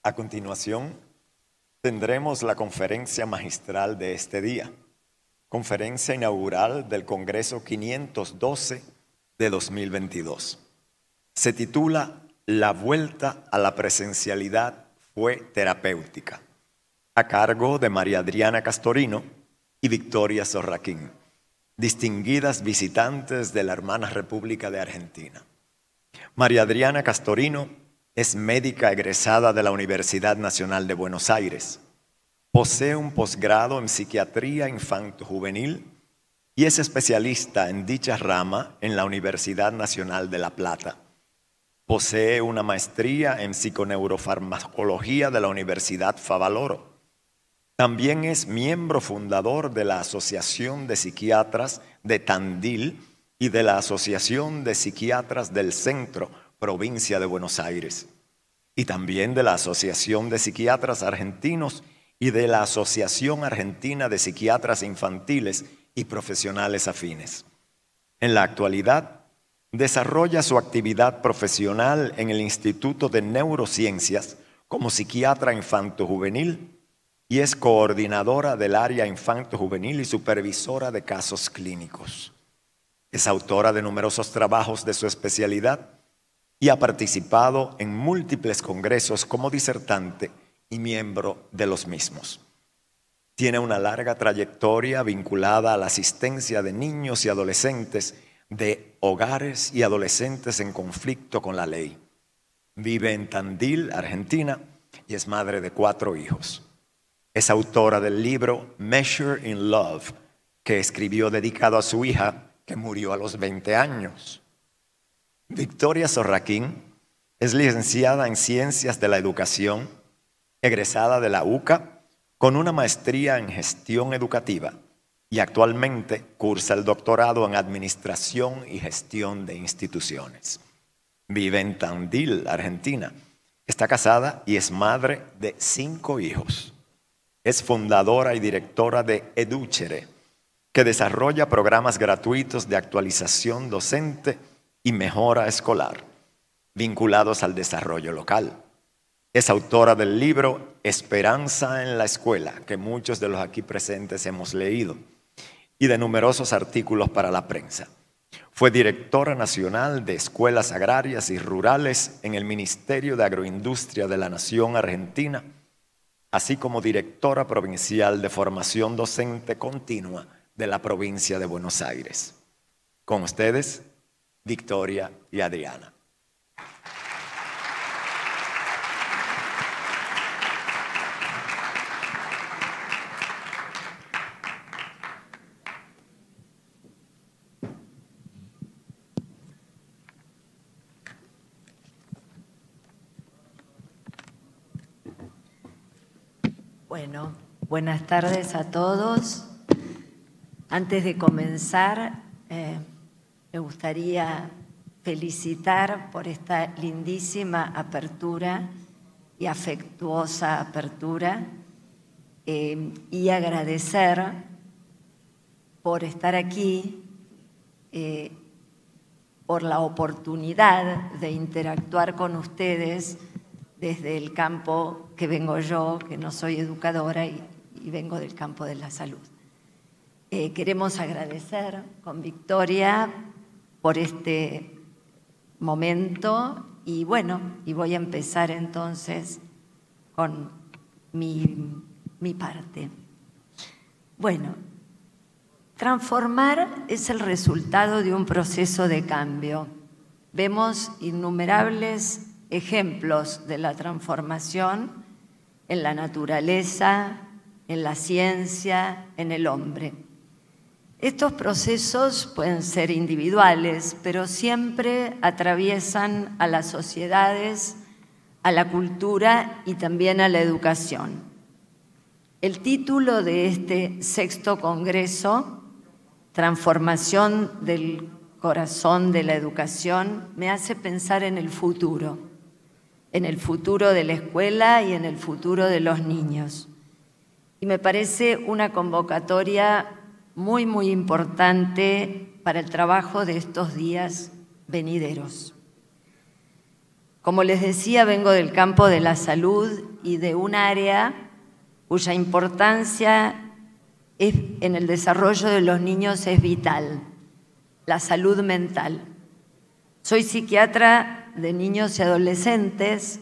A continuación, tendremos la conferencia magistral de este día, conferencia inaugural del Congreso 512 de 2022. Se titula La vuelta a la presencialidad fue terapéutica, a cargo de María Adriana Castorino y Victoria Sorraquín, distinguidas visitantes de la hermana República de Argentina. María Adriana Castorino es médica egresada de la Universidad Nacional de Buenos Aires. Posee un posgrado en psiquiatría infanto-juvenil y es especialista en dicha rama en la Universidad Nacional de La Plata. Posee una maestría en psiconeurofarmacología de la Universidad Favaloro. También es miembro fundador de la Asociación de Psiquiatras de Tandil y de la Asociación de Psiquiatras del Centro, provincia de Buenos Aires, y también de la Asociación de Psiquiatras Argentinos y de la Asociación Argentina de Psiquiatras Infantiles y Profesionales Afines. En la actualidad, desarrolla su actividad profesional en el Instituto de Neurociencias como psiquiatra infanto-juvenil y es coordinadora del área infanto-juvenil y supervisora de casos clínicos. Es autora de numerosos trabajos de su especialidad y ha participado en múltiples congresos como disertante y miembro de los mismos. Tiene una larga trayectoria vinculada a la asistencia de niños y adolescentes de hogares y adolescentes en conflicto con la ley. Vive en Tandil, Argentina, y es madre de 4 hijos. Es autora del libro Measure in Love, que escribió dedicado a su hija, que murió a los 20 años. Victoria Sorraquín es licenciada en Ciencias de la Educación, egresada de la UCA, con una maestría en Gestión Educativa y actualmente cursa el doctorado en Administración y Gestión de Instituciones. Vive en Tandil, Argentina. Está casada y es madre de 5 hijos. Es fundadora y directora de Educere, que desarrolla programas gratuitos de actualización docente y mejora escolar, vinculados al desarrollo local. Es autora del libro Esperanza en la Escuela, que muchos de los aquí presentes hemos leído, y de numerosos artículos para la prensa. Fue directora nacional de Escuelas Agrarias y Rurales en el Ministerio de Agroindustria de la Nación Argentina, así como directora provincial de Formación Docente Continua de la provincia de Buenos Aires. Con ustedes, Victoria y Adriana. Bueno, buenas tardes a todos. Antes de comenzar, me gustaría felicitar por esta lindísima apertura y afectuosa apertura y agradecer por estar aquí, por la oportunidad de interactuar con ustedes desde el campo que vengo yo, que no soy educadora y vengo del campo de la salud. Queremos agradecer con Victoria por este momento y bueno, y voy a empezar entonces con mi parte. Bueno, transformar es el resultado de un proceso de cambio. Vemos innumerables ejemplos de la transformación en la naturaleza, en la ciencia, en el hombre. Estos procesos pueden ser individuales, pero siempre atraviesan a las sociedades, a la cultura y también a la educación. El título de este 6º Congreso, Transformación del corazón de la educación, me hace pensar en el futuro de la escuela y en el futuro de los niños. Y me parece una convocatoria muy, muy importante para el trabajo de estos días venideros. Como les decía, vengo del campo de la salud y de un área cuya importancia en el desarrollo de los niños es vital, la salud mental. Soy psiquiatra de niños y adolescentes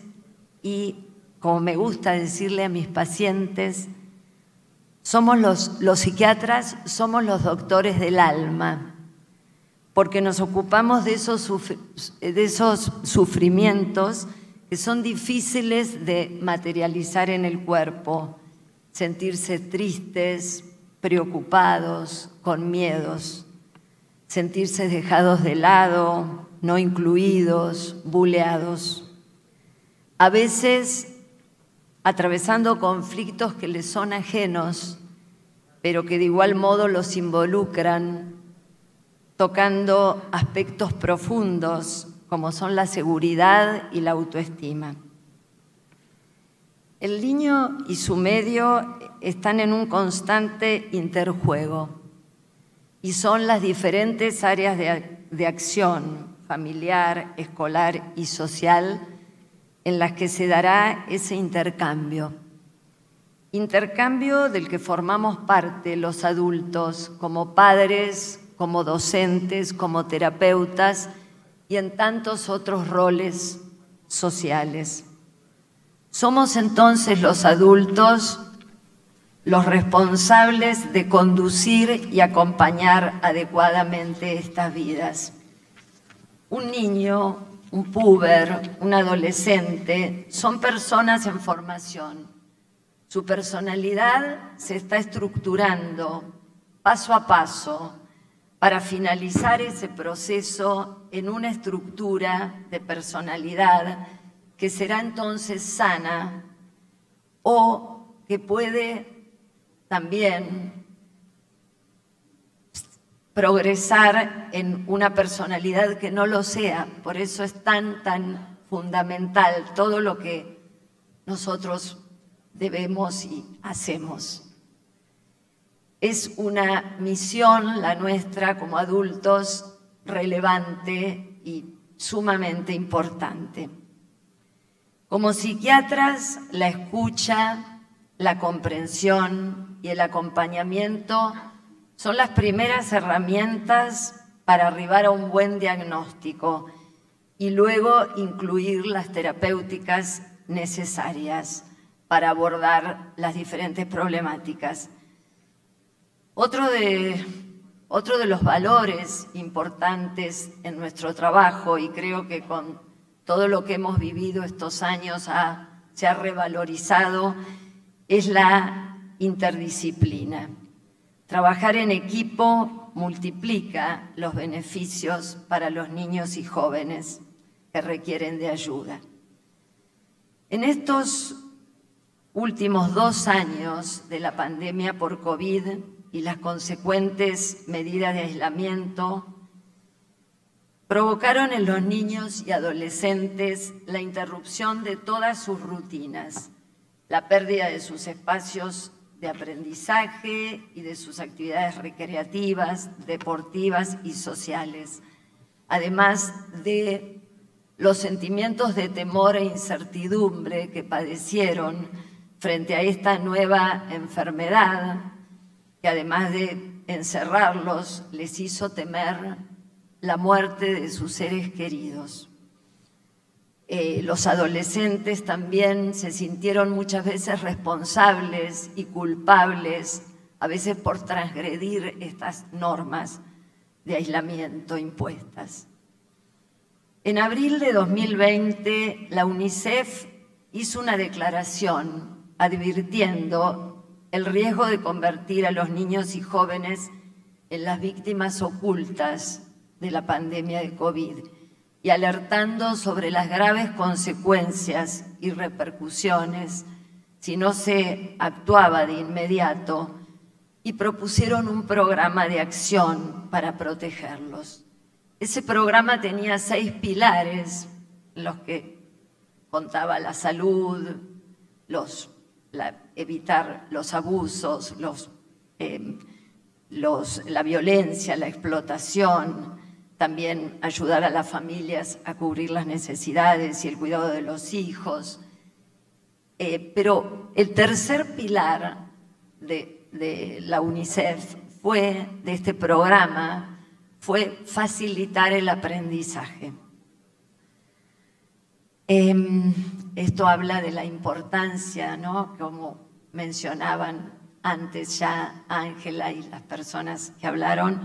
y, como me gusta decirle a mis pacientes, los psiquiatras somos los doctores del alma, porque nos ocupamos de esos sufrimientos que son difíciles de materializar en el cuerpo, sentirse tristes, preocupados, con miedos, sentirse dejados de lado, no incluidos, buleados. A veces atravesando conflictos que les son ajenos, pero que de igual modo los involucran, tocando aspectos profundos como son la seguridad y la autoestima. El niño y su medio están en un constante interjuego y son las diferentes áreas de acción familiar, escolar y social en las que se dará ese intercambio. Intercambio del que formamos parte los adultos como padres, como docentes, como terapeutas y en tantos otros roles sociales. Somos entonces los adultos los responsables de conducir y acompañar adecuadamente estas vidas. Un niño, un puber, un adolescente son personas en formación. Su personalidad se está estructurando paso a paso para finalizar ese proceso en una estructura de personalidad que será entonces sana o que puede también progresar en una personalidad que no lo sea. Por eso es tan fundamental todo lo que nosotros debemos y hacemos. Es una misión la nuestra como adultos relevante y sumamente importante. Como psiquiatras, la escucha, la comprensión y el acompañamiento son las primeras herramientas para arribar a un buen diagnóstico y luego incluir las terapéuticas necesarias para abordar las diferentes problemáticas. Otro de los valores importantes en nuestro trabajo, y creo que con todo lo que hemos vivido estos años se ha revalorizado, es la interdisciplina. Trabajar en equipo multiplica los beneficios para los niños y jóvenes que requieren de ayuda. En estos últimos 2 años de la pandemia por COVID y las consecuentes medidas de aislamiento, provocaron en los niños y adolescentes la interrupción de todas sus rutinas, la pérdida de sus espacios de aprendizaje y de sus actividades recreativas, deportivas y sociales, además de los sentimientos de temor e incertidumbre que padecieron frente a esta nueva enfermedad, que además de encerrarlos, les hizo temer la muerte de sus seres queridos. Los adolescentes también se sintieron muchas veces responsables y culpables, a veces por transgredir estas normas de aislamiento impuestas. En abril de 2020, la UNICEF hizo una declaración advirtiendo el riesgo de convertir a los niños y jóvenes en las víctimas ocultas de la pandemia de COVID y alertando sobre las graves consecuencias y repercusiones si no se actuaba de inmediato, y propusieron un programa de acción para protegerlos. Ese programa tenía 6 pilares, en los que contaba la salud, evitar los abusos, la violencia, la explotación, también ayudar a las familias a cubrir las necesidades y el cuidado de los hijos. Pero el tercer pilar de la UNICEF de este programa, fue facilitar el aprendizaje. Esto habla de la importancia, ¿no?, como mencionaban antes ya Ángela y las personas que hablaron,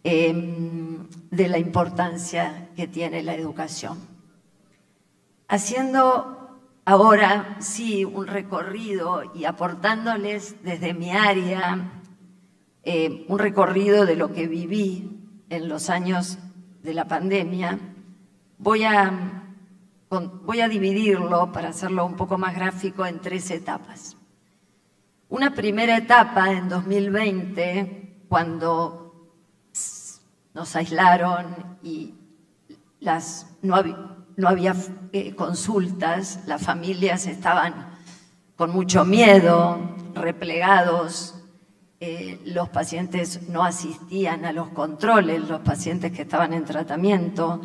de la importancia que tiene la educación. Haciendo ahora sí un recorrido y aportándoles desde mi área un recorrido de lo que viví en los años de la pandemia, voy a dividirlo, para hacerlo un poco más gráfico, en 3 etapas. Una primera etapa en 2020, cuando nos aislaron y no había consultas, las familias estaban con mucho miedo, replegados, los pacientes no asistían a los controles, los pacientes que estaban en tratamiento,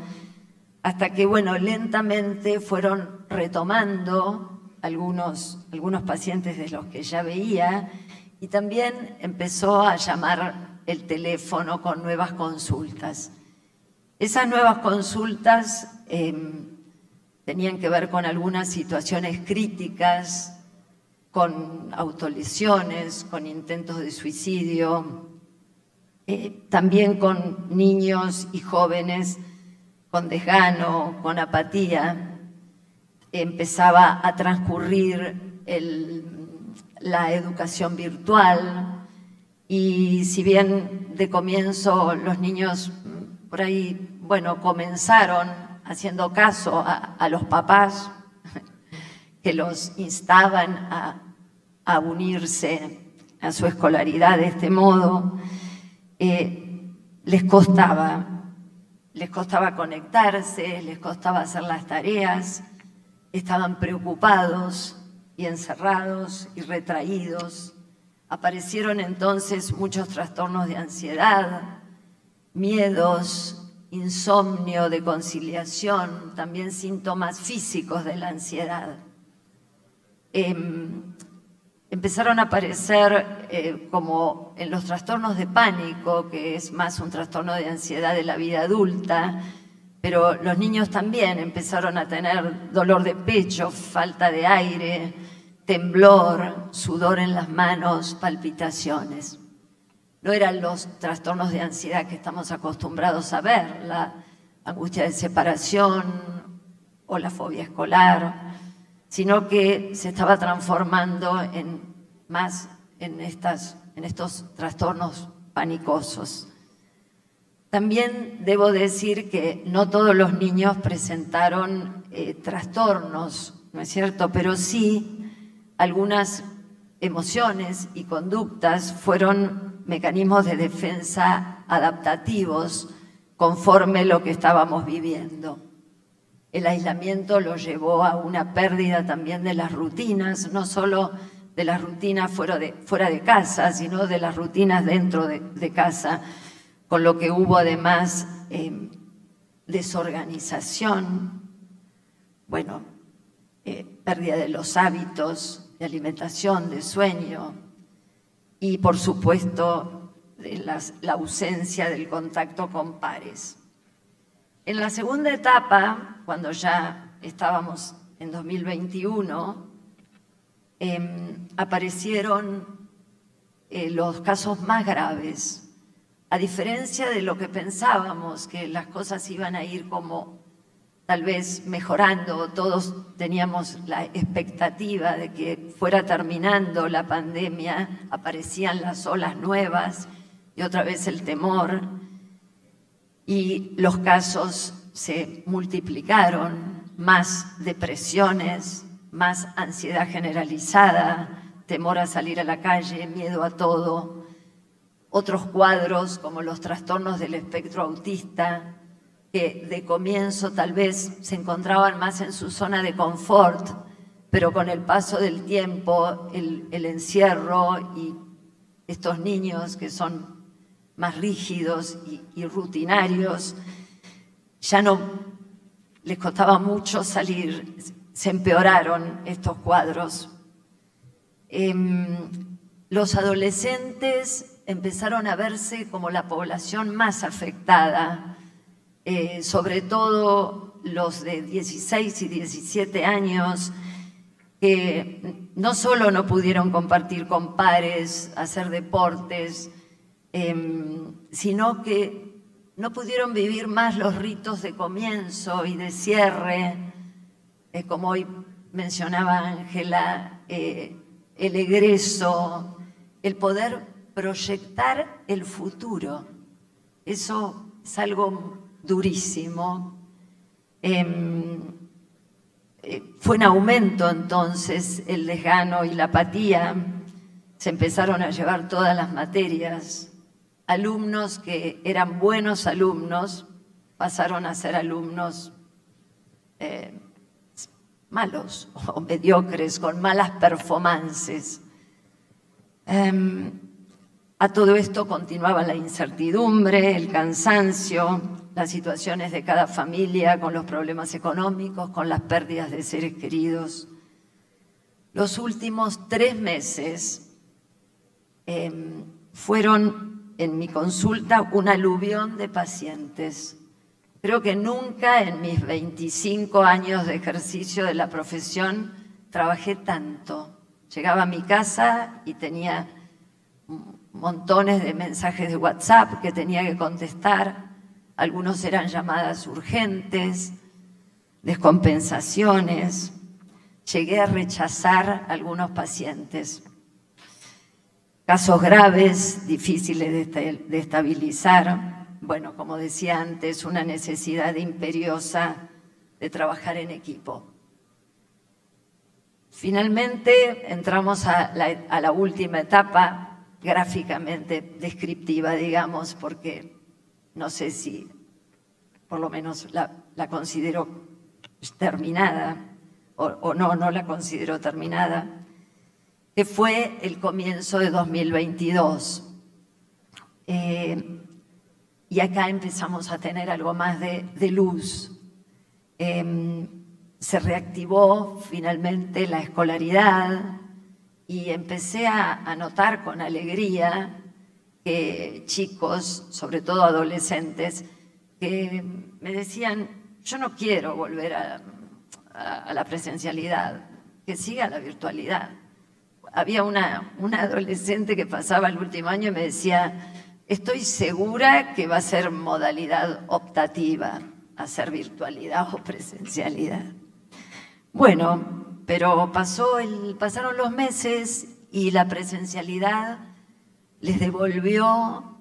hasta que, bueno, lentamente fueron retomando algunos pacientes de los que ya veía, y también empezó a llamar el teléfono con nuevas consultas. Esas nuevas consultas tenían que ver con algunas situaciones críticas, con autolesiones, con intentos de suicidio, también con niños y jóvenes con desgano, con apatía. Empezaba a transcurrir la educación virtual, y si bien de comienzo los niños por ahí, bueno, comenzaron haciendo caso a los papás que los instaban a unirse a su escolaridad de este modo, les costaba conectarse, les costaba hacer las tareas, estaban preocupados y encerrados y retraídos. Aparecieron entonces muchos trastornos de ansiedad, miedos, insomnio, de conciliación, también síntomas físicos de la ansiedad. Empezaron a aparecer como en los trastornos de pánico, que es más un trastorno de ansiedad de la vida adulta, pero los niños también empezaron a tener dolor de pecho, falta de aire, temblor, sudor en las manos, palpitaciones. No eran los trastornos de ansiedad que estamos acostumbrados a ver, la angustia de separación o la fobia escolar, sino que se estaba transformando más en estos trastornos panicosos. También debo decir que no todos los niños presentaron trastornos, ¿no es cierto? Pero sí algunas emociones y conductas fueron mecanismos de defensa adaptativos conforme lo que estábamos viviendo. El aislamiento lo llevó a una pérdida también de las rutinas, no solo de las rutinas fuera de casa, sino de las rutinas dentro de casa, con lo que hubo además desorganización, bueno, pérdida de los hábitos de alimentación, de sueño, y por supuesto la ausencia del contacto con pares. En la segunda etapa, cuando ya estábamos en 2021, aparecieron los casos más graves. A diferencia de lo que pensábamos, que las cosas iban a ir como tal vez mejorando, todos teníamos la expectativa de que fuera terminando la pandemia, aparecían las olas nuevas y otra vez el temor, y los casos se multiplicaron, más depresiones, más ansiedad generalizada, temor a salir a la calle, miedo a todo, otros cuadros como los trastornos del espectro autista, que de comienzo tal vez se encontraban más en su zona de confort, pero con el paso del tiempo, el encierro y estos niños que son más rígidos y rutinarios. Ya no les costaba mucho salir, se empeoraron estos cuadros. Los adolescentes empezaron a verse como la población más afectada, sobre todo los de 16 y 17 años, que no solo no pudieron compartir con pares, hacer deportes, sino que no pudieron vivir más los ritos de comienzo y de cierre, como hoy mencionaba Ángela, el egreso, el poder proyectar el futuro. Eso es algo durísimo. Fue en aumento entonces el desgano y la apatía. Se empezaron a llevar todas las materias. Alumnos que eran buenos alumnos pasaron a ser alumnos malos o mediocres, con malas performances. A todo esto continuaba la incertidumbre, el cansancio, las situaciones de cada familia con los problemas económicos, con las pérdidas de seres queridos. Los últimos 3 meses fueron en mi consulta un aluvión de pacientes. Creo que nunca en mis 25 años de ejercicio de la profesión trabajé tanto. Llegaba a mi casa y tenía montones de mensajes de WhatsApp que tenía que contestar. Algunos eran llamadas urgentes, descompensaciones. Llegué a rechazar a algunos pacientes. Casos graves, difíciles de estabilizar. Bueno, como decía antes, una necesidad imperiosa de trabajar en equipo. Finalmente entramos a la última etapa, gráficamente descriptiva, digamos, porque no sé si por lo menos la considero terminada o no la considero terminada, que fue el comienzo de 2022. Y acá empezamos a tener algo más de luz. Se reactivó finalmente la escolaridad y empecé a notar con alegría que chicos, sobre todo adolescentes, que me decían, yo no quiero volver a la presencialidad, que siga la virtualidad. Había una adolescente que pasaba el último año y me decía, estoy segura que va a ser modalidad optativa, hacer virtualidad o presencialidad. Bueno, pero pasaron los meses y la presencialidad les devolvió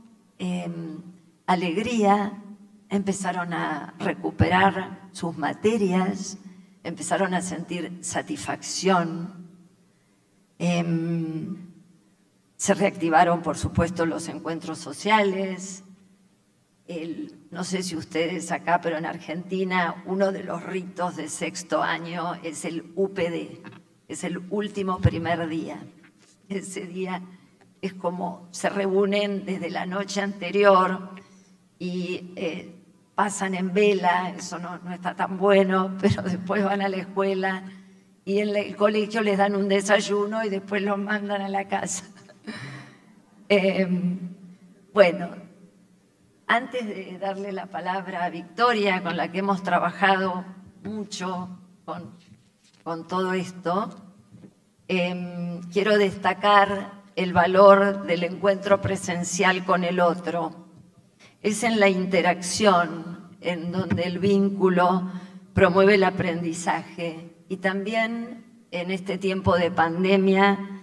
alegría, empezaron a recuperar sus materias, empezaron a sentir satisfacción. Se reactivaron, por supuesto, los encuentros sociales. No sé si ustedes acá, pero en Argentina, uno de los ritos de 6º año es el UPD, es el último primer día. Ese día es como se reúnen desde la noche anterior y pasan en vela, eso no está tan bueno, pero después van a la escuela y en el colegio les dan un desayuno y después los mandan a la casa. Bueno, antes de darle la palabra a Victoria, con la que hemos trabajado mucho con todo esto, quiero destacar el valor del encuentro presencial con el otro. Es en la interacción en donde el vínculo promueve el aprendizaje y también en este tiempo de pandemia,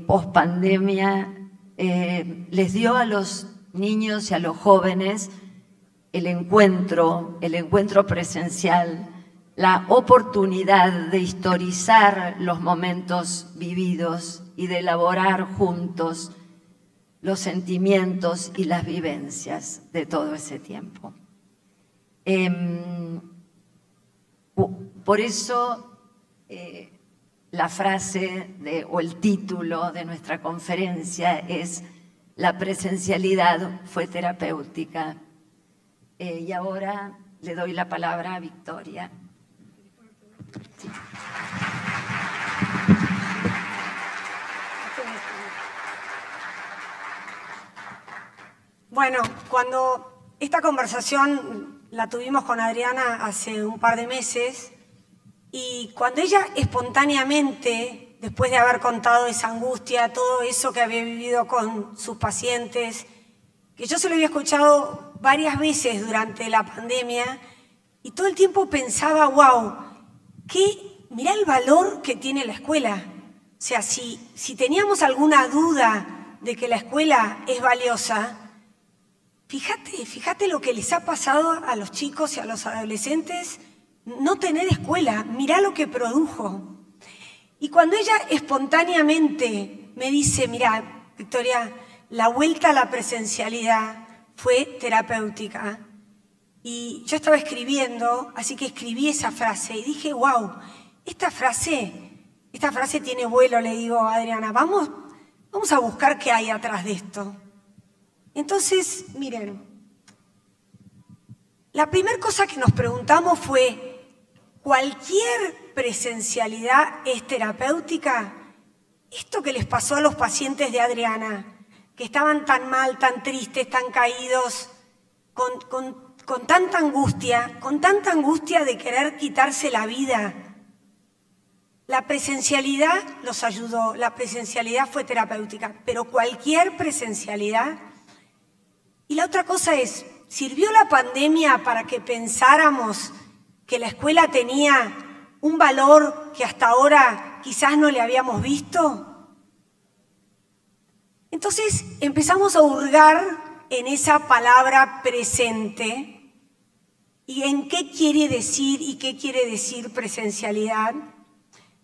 pospandemia, les dio a los niños y a los jóvenes el encuentro presencial, la oportunidad de historizar los momentos vividos y de elaborar juntos los sentimientos y las vivencias de todo ese tiempo. Por eso la frase o el título de nuestra conferencia es la presencialidad fue terapéutica. Y ahora le doy la palabra a Victoria. Sí. Bueno, cuando esta conversación la tuvimos con Adriana hace un par de meses, y cuando ella espontáneamente, después de haber contado esa angustia, todo eso que había vivido con sus pacientes, que yo se lo había escuchado varias veces durante la pandemia, y todo el tiempo pensaba, wow, mirá el valor que tiene la escuela. O sea, si teníamos alguna duda de que la escuela es valiosa, fíjate lo que les ha pasado a los chicos y a los adolescentes no tener escuela. Mirá lo que produjo. Y cuando ella espontáneamente me dice, mirá, Victoria, la vuelta a la presencialidad fue terapéutica. Y yo estaba escribiendo, así que escribí esa frase y dije, wow, esta frase tiene vuelo, le digo a Adriana, vamos a buscar qué hay atrás de esto. Entonces, miren, la primera cosa que nos preguntamos fue, ¿cualquier presencialidad es terapéutica? Esto que les pasó a los pacientes de Adriana, que estaban tan mal, tan tristes, tan caídos, con tanta angustia de querer quitarse la vida. La presencialidad los ayudó, la presencialidad fue terapéutica, pero cualquier presencialidad. Y la otra cosa es, ¿sirvió la pandemia para que pensáramos que la escuela tenía un valor que hasta ahora quizás no le habíamos visto? Entonces empezamos a hurgar en esa palabra presente y en qué quiere decir y qué quiere decir presencialidad,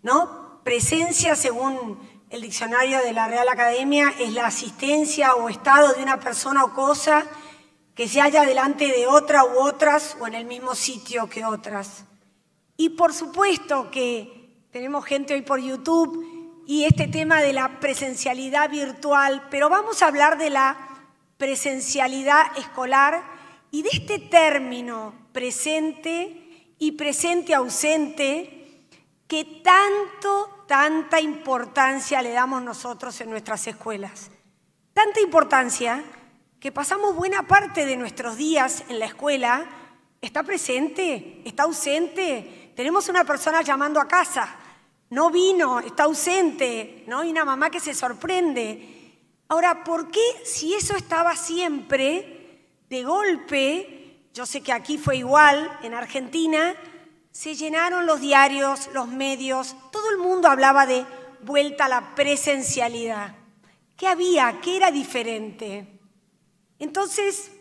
¿no? Presencia, según el diccionario de la Real Academia, es la asistencia o estado de una persona o cosa que se halla delante de otra u otras o en el mismo sitio que otras. Y por supuesto que tenemos gente hoy por YouTube y este tema de la presencialidad virtual, pero vamos a hablar de la presencialidad escolar y de este término presente y presente ausente que tanta importancia le damos nosotros en nuestras escuelas. Tanta importancia que pasamos buena parte de nuestros días en la escuela. ¿Está presente? ¿Está ausente? Tenemos una persona llamando a casa. No vino, está ausente, ¿no? Y una mamá que se sorprende. Ahora, ¿por qué si eso estaba siempre, de golpe, yo sé que aquí fue igual, en Argentina, se llenaron los diarios, los medios, todo el mundo hablaba de vuelta a la presencialidad? ¿Qué había? ¿Qué era diferente? Entonces,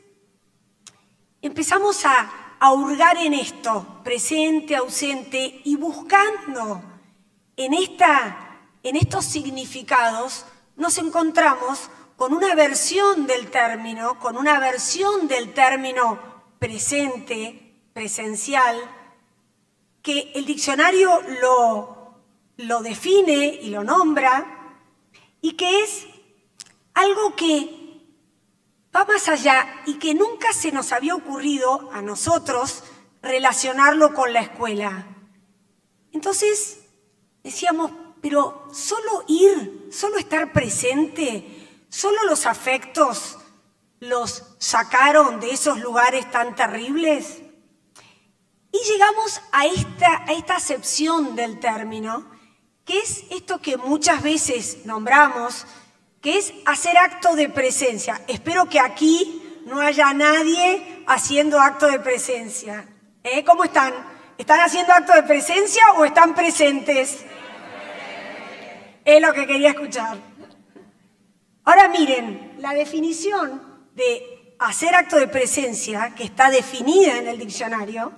empezamos a hurgar en esto, presente, ausente, y buscando en estos significados, nos encontramos con una versión del término, presente, presencial, que el diccionario lo define y lo nombra, y que es algo que va más allá y que nunca se nos había ocurrido a nosotros relacionarlo con la escuela. Entonces decíamos, pero solo estar presente, solo los afectos los sacaron de esos lugares tan terribles. Y llegamos a esta acepción del término, que es esto que muchas veces nombramos, que es hacer acto de presencia. Espero que aquí no haya nadie haciendo acto de presencia. ¿Cómo están? ¿Están haciendo acto de presencia o están presentes? Es lo que quería escuchar. Ahora miren, la definición de hacer acto de presencia, que está definida en el diccionario,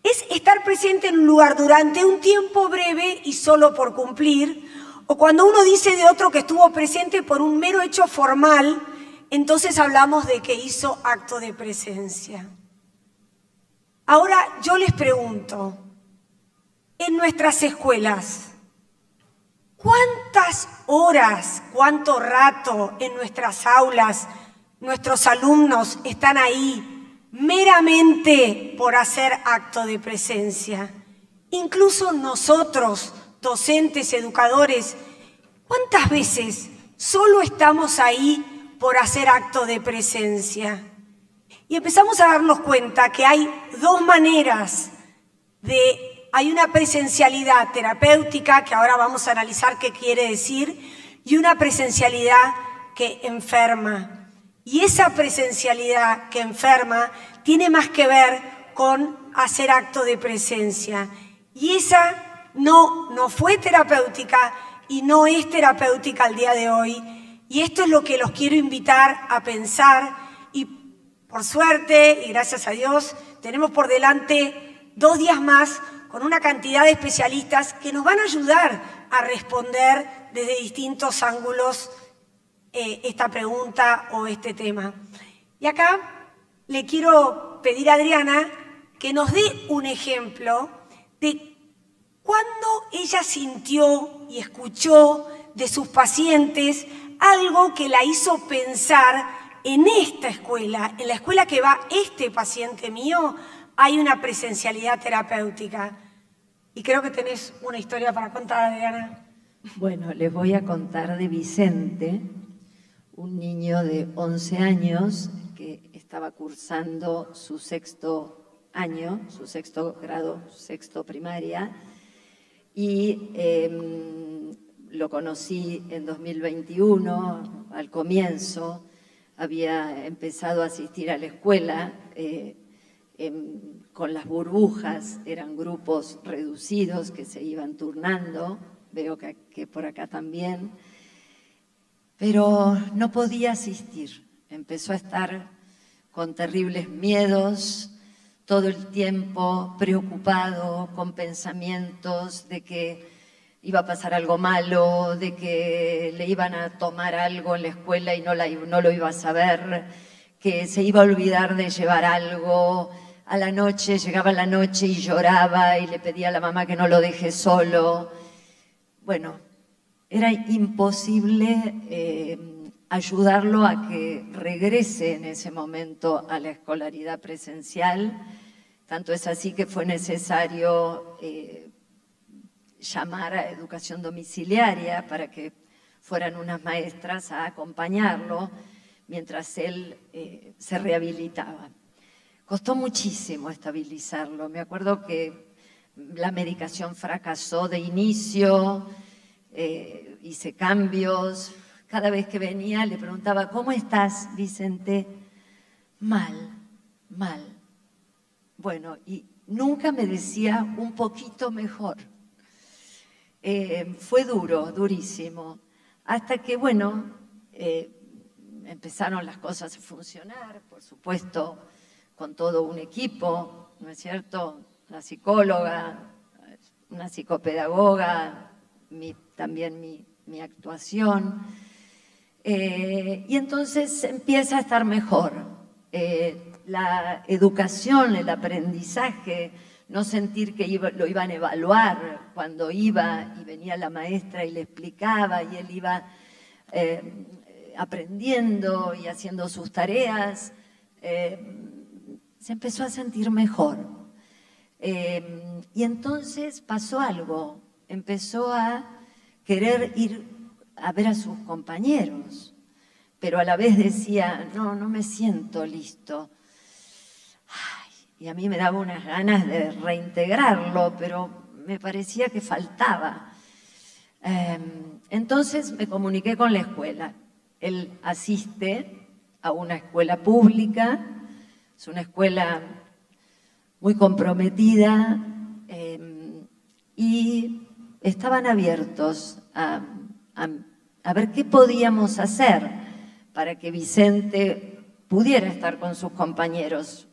es estar presente en un lugar durante un tiempo breve y solo por cumplir, o cuando uno dice de otro que estuvo presente por un mero hecho formal, entonces hablamos de que hizo acto de presencia. Ahora yo les pregunto, en nuestras escuelas, ¿cuántas horas, cuánto rato en nuestras aulas nuestros alumnos están ahí meramente por hacer acto de presencia. Incluso nosotros, docentes, educadores, ¿cuántas veces solo estamos ahí por hacer acto de presencia? Y empezamos a darnos cuenta que hay dos maneras hay una presencialidad terapéutica, que ahora vamos a analizar qué quiere decir, y una presencialidad que enferma. Y esa presencialidad que enferma tiene más que ver con hacer acto de presencia. Y esa no fue terapéutica y no es terapéutica al día de hoy. Y esto es lo que los quiero invitar a pensar. Y por suerte, y gracias a Dios, tenemos por delante 2 días más con una cantidad de especialistas que nos van a ayudar a responder desde distintos ángulos esta pregunta o este tema. Y acá le quiero pedir a Adriana que nos dé un ejemplo de cuándo ella sintió y escuchó de sus pacientes algo que la hizo pensar: en esta escuela, en la escuela que va este paciente mío, hay una presencialidad terapéutica. Y creo que tenés una historia para contar, Adriana. Bueno, les voy a contar de Vicente, un niño de 11 años que estaba cursando su 6º año, su 6º grado, 6º primaria, y lo conocí en 2021, al comienzo. Había empezado a asistir a la escuela con las burbujas, eran grupos reducidos que se iban turnando, veo que por acá también, pero no podía asistir. Empezó a estar con terribles miedos, todo el tiempo preocupado, con pensamientos de que iba a pasar algo malo, de que le iban a tomar algo en la escuela y no lo iba a saber, que se iba a olvidar de llevar algo. A la noche, llegaba la noche y lloraba y le pedía a la mamá que no lo deje solo. Bueno, era imposible ayudarlo a que regrese en ese momento a la escolaridad presencial. Tanto es así que fue necesario llamar a educación domiciliaria para que fueran unas maestras a acompañarlo mientras él se rehabilitaba. Costó muchísimo estabilizarlo. Me acuerdo que la medicación fracasó de inicio, hice cambios. Cada vez que venía le preguntaba: ¿cómo estás, Vicente? Mal, mal. Bueno, y nunca me decía un poquito mejor. Fue duro, durísimo, hasta que, bueno, empezaron las cosas a funcionar, por supuesto, con todo un equipo, ¿no es cierto? Una psicóloga, una psicopedagoga, también mi actuación. Y entonces empieza a estar mejor. La educación, el aprendizaje, no sentir que lo iban a evaluar cuando iba y venía la maestra y le explicaba y él iba aprendiendo y haciendo sus tareas, se empezó a sentir mejor. Y entonces pasó algo, empezó a querer ir a ver a sus compañeros, pero a la vez decía: no me siento listo. Y a mí me daba unas ganas de reintegrarlo, pero me parecía que faltaba. Entonces me comuniqué con la escuela. Él asiste a una escuela pública, es una escuela muy comprometida, y estaban abiertos a ver qué podíamos hacer para que Vicente pudiera estar con sus compañeros.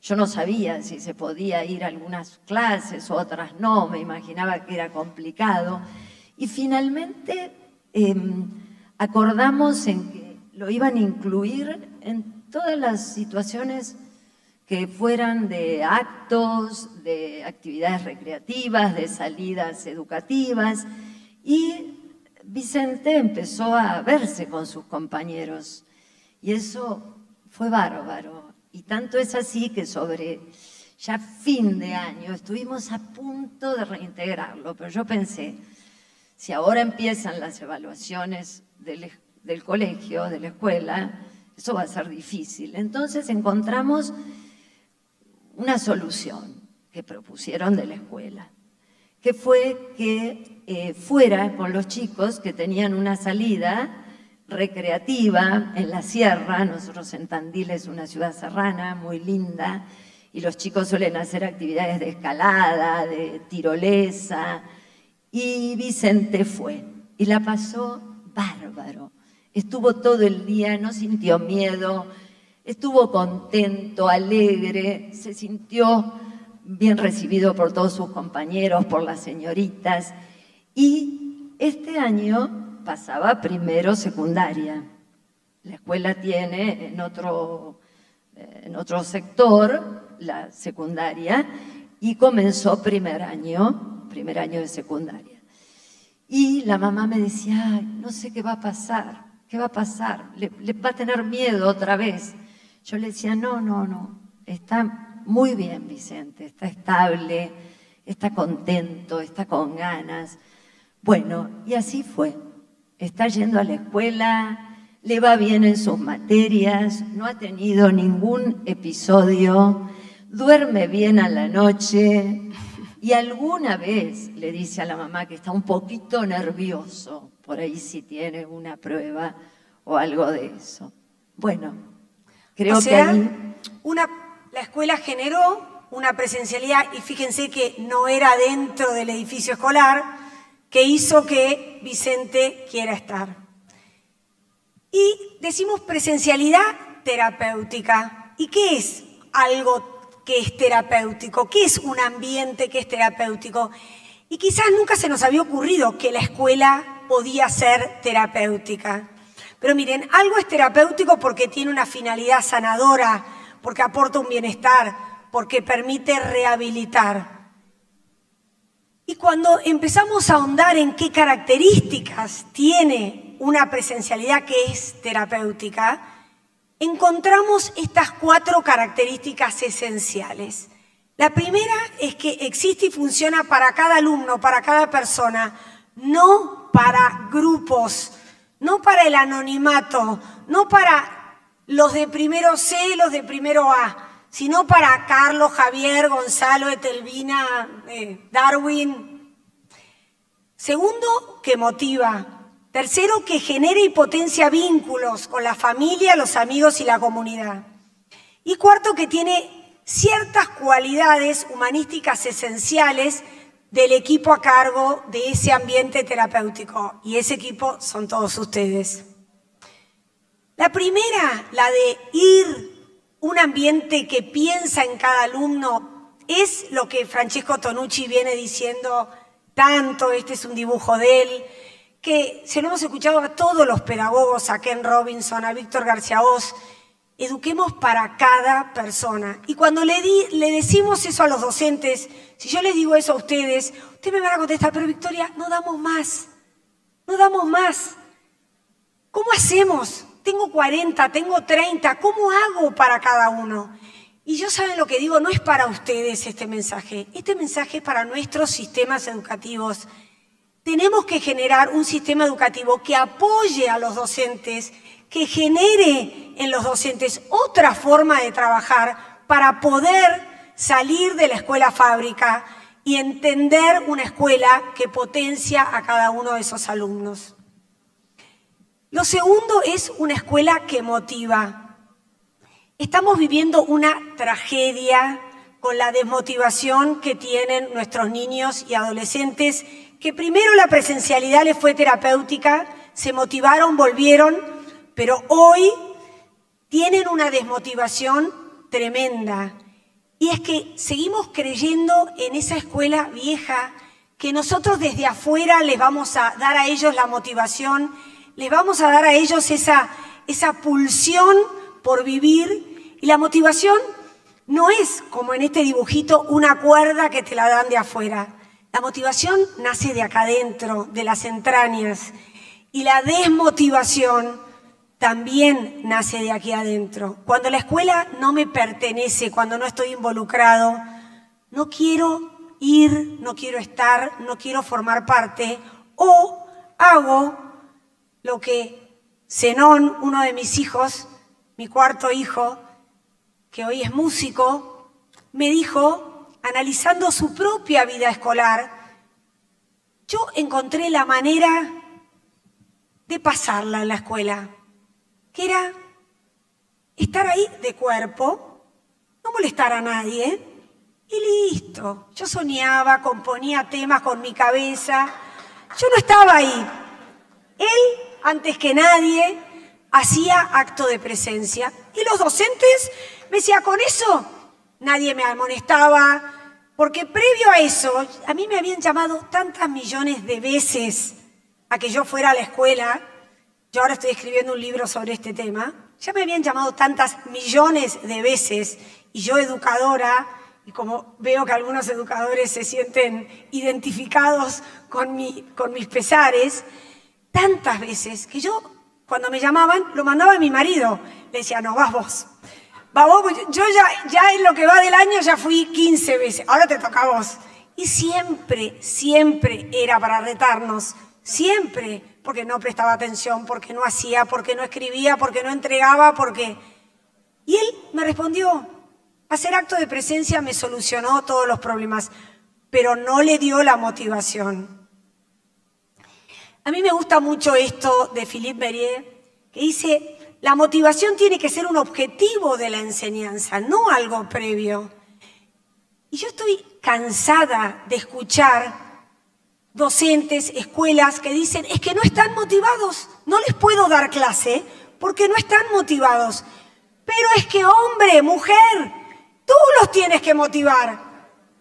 Yo no sabía si se podía ir a algunas clases o otras no, me imaginaba que era complicado. Y finalmente acordamos en que lo iban a incluir en todas las situaciones que fueran de actos, de actividades recreativas, de salidas educativas. Y Vicente Vicente empezó a verse con sus compañeros y eso fue bárbaro. Y tanto es así que sobre ya fin de año estuvimos a punto de reintegrarlo, pero yo pensé, si ahora empiezan las evaluaciones del colegio, de la escuela, eso va a ser difícil. Entonces encontramos una solución que propusieron de la escuela, que fue que fuera con los chicos que tenían una salida recreativa en la sierra. Nosotros en Tandil es una ciudad serrana muy linda y los chicos suelen hacer actividades de escalada, de tirolesa, y Vicente fue y la pasó bárbaro. Estuvo todo el día, no sintió miedo, estuvo contento, alegre, se sintió bien recibido por todos sus compañeros, por las señoritas. Y este año pasaba primero secundaria. La escuela tiene en otro sector la secundaria y comenzó primer año de secundaria. Y la mamá me decía, ay, no sé qué va a pasar, le va a tener miedo otra vez. Yo le decía, no, está muy bien Vicente, está estable, está contento, está con ganas. Bueno, y así fue. Está yendo a la escuela, le va bien en sus materias, no ha tenido ningún episodio, duerme bien a la noche y alguna vez le dice a la mamá que está un poquito nervioso, por ahí si tiene una prueba o algo de eso. Bueno, creo que ahí... La escuela generó una presencialidad, y fíjense que no era dentro del edificio escolar, que hizo que Vicente quiera estar. Y decimos presencialidad terapéutica. ¿Y qué es algo que es terapéutico? ¿Qué es un ambiente que es terapéutico? Y quizás nunca se nos había ocurrido que la escuela podía ser terapéutica. Pero miren, algo es terapéutico porque tiene una finalidad sanadora, porque aporta un bienestar, porque permite rehabilitar. Y cuando empezamos a ahondar en qué características tiene una presencialidad que es terapéutica, encontramos estas 4 características esenciales. La primera es que existe y funciona para cada alumno, para cada persona, no para grupos, no para el anonimato, no para los de primero C, los de primero A, sino para Carlos, Javier, Gonzalo, Etelvina, Darwin. Segundo, que motiva. Tercero, que genera y potencia vínculos con la familia, los amigos y la comunidad. Y cuarto, que tiene ciertas cualidades humanísticas esenciales del equipo a cargo de ese ambiente terapéutico. Y ese equipo son todos ustedes. La primera, la de ir un ambiente que piensa en cada alumno, es lo que Francesco Tonucci viene diciendo tanto, este es un dibujo de él, que se lo hemos escuchado a todos los pedagogos, a Ken Robinson, a Víctor García Oz, eduquemos para cada persona. Y cuando le decimos eso a los docentes, si yo les digo eso a ustedes, ustedes me van a contestar, pero Victoria, no damos más, no damos más. ¿Cómo hacemos? Tengo 40, tengo 30, ¿cómo hago para cada uno? Y yo, ¿saben lo que digo? No es para ustedes este mensaje es para nuestros sistemas educativos. Tenemos que generar un sistema educativo que apoye a los docentes, que genere en los docentes otra forma de trabajar para poder salir de la escuela fábrica y entender una escuela que potencia a cada uno de esos alumnos. Lo segundo es una escuela que motiva. Estamos viviendo una tragedia con la desmotivación que tienen nuestros niños y adolescentes, que primero la presencialidad les fue terapéutica, se motivaron, volvieron, pero hoy tienen una desmotivación tremenda. Y es que seguimos creyendo en esa escuela vieja, que nosotros desde afuera les vamos a dar a ellos la motivación, les vamos a dar a ellos esa pulsión por vivir. Y la motivación no es, como en este dibujito, una cuerda que te la dan de afuera. La motivación nace de acá adentro, de las entrañas. Y la desmotivación también nace de aquí adentro. Cuando la escuela no me pertenece, cuando no estoy involucrado, no quiero ir, no quiero estar, no quiero formar parte, o hago lo que Zenón, uno de mis hijos, mi cuarto hijo, que hoy es músico, me dijo, analizando su propia vida escolar, yo encontré la manera de pasarla en la escuela, que era estar ahí de cuerpo, no molestar a nadie, y listo. Yo soñaba, componía temas con mi cabeza, yo no estaba ahí. Él, antes que nadie, hacía acto de presencia. Y los docentes me decían, con eso nadie me amonestaba, porque previo a eso, a mí me habían llamado tantas millones de veces a que yo fuera a la escuela. Yo ahora estoy escribiendo un libro sobre este tema. Ya me habían llamado tantas millones de veces, y yo educadora, y como veo que algunos educadores se sienten identificados con mis pesares, tantas veces que yo, cuando me llamaban, lo mandaba a mi marido. Le decía, no, vas vos. Va vos, yo ya en lo que va del año ya fui 15 veces, ahora te toca a vos. Y siempre, siempre era para retarnos, siempre, porque no prestaba atención, porque no hacía, porque no escribía, porque no entregaba, porque... Y él me respondió, hacer acto de presencia me solucionó todos los problemas, pero no le dio la motivación. A mí me gusta mucho esto de Philippe Merier, que dice, la motivación tiene que ser un objetivo de la enseñanza, no algo previo. Y yo estoy cansada de escuchar docentes, escuelas que dicen, es que no están motivados, no les puedo dar clase porque no están motivados. Pero es que hombre, mujer, tú los tienes que motivar.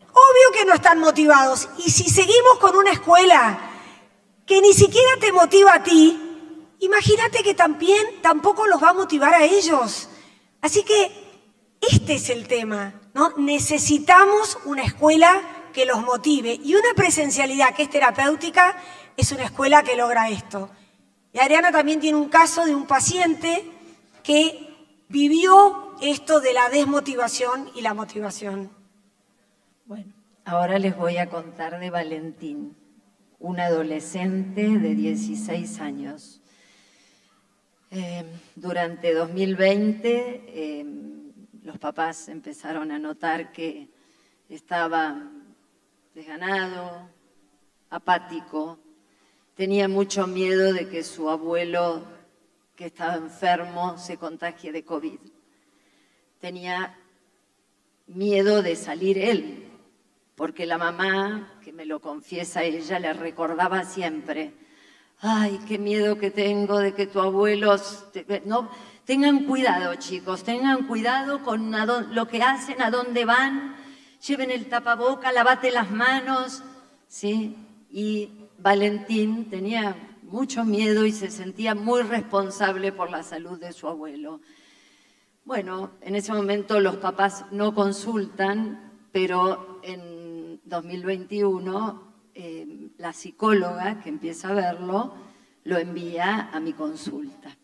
Obvio que no están motivados. Y si seguimos con una escuela que ni siquiera te motiva a ti, imagínate que también tampoco los va a motivar a ellos. Así que este es el tema, ¿no? Necesitamos una escuela que los motive. Y una presencialidad que es terapéutica es una escuela que logra esto. Y Adriana también tiene un caso de un paciente que vivió esto de la desmotivación y la motivación. Bueno, ahora les voy a contar de Valentín, un adolescente de 16 años. Durante 2020 los papás empezaron a notar que estaba desganado, apático, tenía mucho miedo de que su abuelo, que estaba enfermo, se contagie de COVID. Tenía miedo de salir él, porque la mamá, que me lo confiesa ella, le recordaba siempre, ay, qué miedo que tengo de que tu abuelo... No, tengan cuidado, chicos, tengan cuidado con lo que hacen, a dónde van, lleven el tapaboca, lavate las manos, ¿sí? Y Valentín tenía mucho miedo y se sentía muy responsable por la salud de su abuelo. Bueno, en ese momento los papás no consultan, pero en 2021 la psicóloga que empieza a verlo lo envía a mi consulta.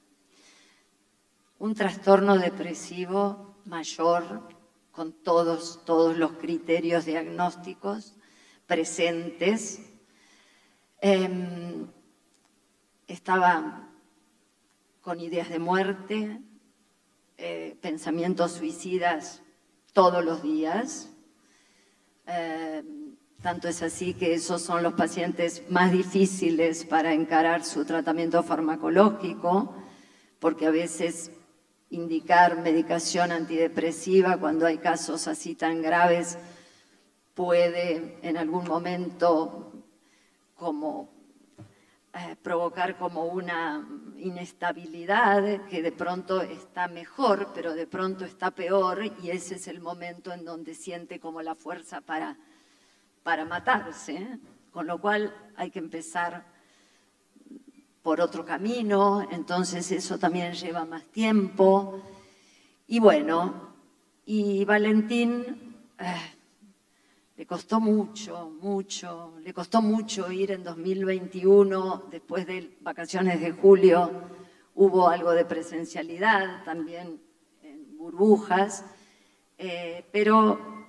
Un trastorno depresivo mayor, con todos los criterios diagnósticos presentes. Estaba con ideas de muerte, pensamientos suicidas todos los días. Tanto es así que esos son los pacientes más difíciles para encarar su tratamiento farmacológico, porque a veces indicar medicación antidepresiva cuando hay casos así tan graves puede en algún momento provocar como una inestabilidad que de pronto está mejor, pero de pronto está peor, y ese es el momento en donde siente como la fuerza para matarse, con lo cual hay que empezar por otro camino, entonces eso también lleva más tiempo. Y bueno, y Valentín le costó mucho, le costó mucho ir en 2021, después de vacaciones de julio, hubo algo de presencialidad, también en burbujas, pero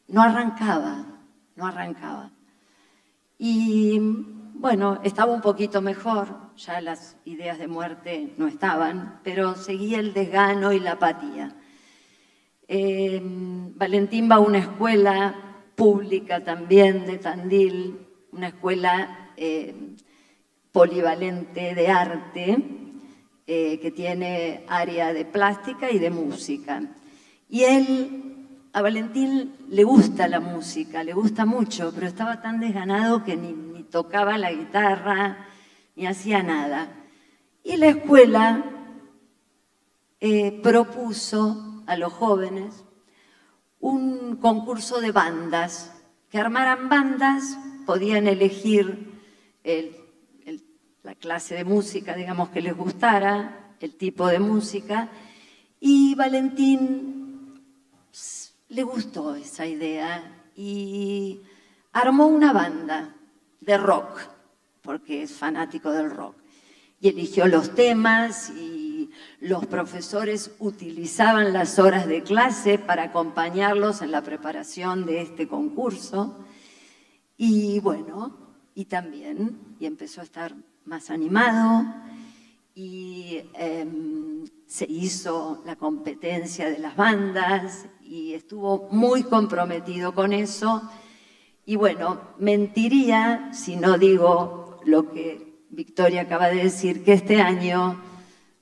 no arrancaba. Y bueno, estaba un poquito mejor, ya las ideas de muerte no estaban, pero seguía el desgano y la apatía. Valentín va a una escuela pública también de Tandil, una escuela polivalente de arte, que tiene área de plástica y de música. Y a Valentín le gusta la música, le gusta mucho, pero estaba tan desganado que ni tocaba la guitarra, ni hacía nada. Y la escuela propuso a los jóvenes un concurso de bandas, que armaran bandas, podían elegir la clase de música, digamos, que les gustara, el tipo de música, y Valentín le gustó esa idea y armó una banda de rock, porque es fanático del rock, y eligió los temas y los profesores utilizaban las horas de clase para acompañarlos en la preparación de este concurso. Y bueno, y empezó a estar más animado y se hizo la competencia de las bandas y estuvo muy comprometido con eso. Y bueno, mentiría si no digo lo que Victoria acaba de decir, que este año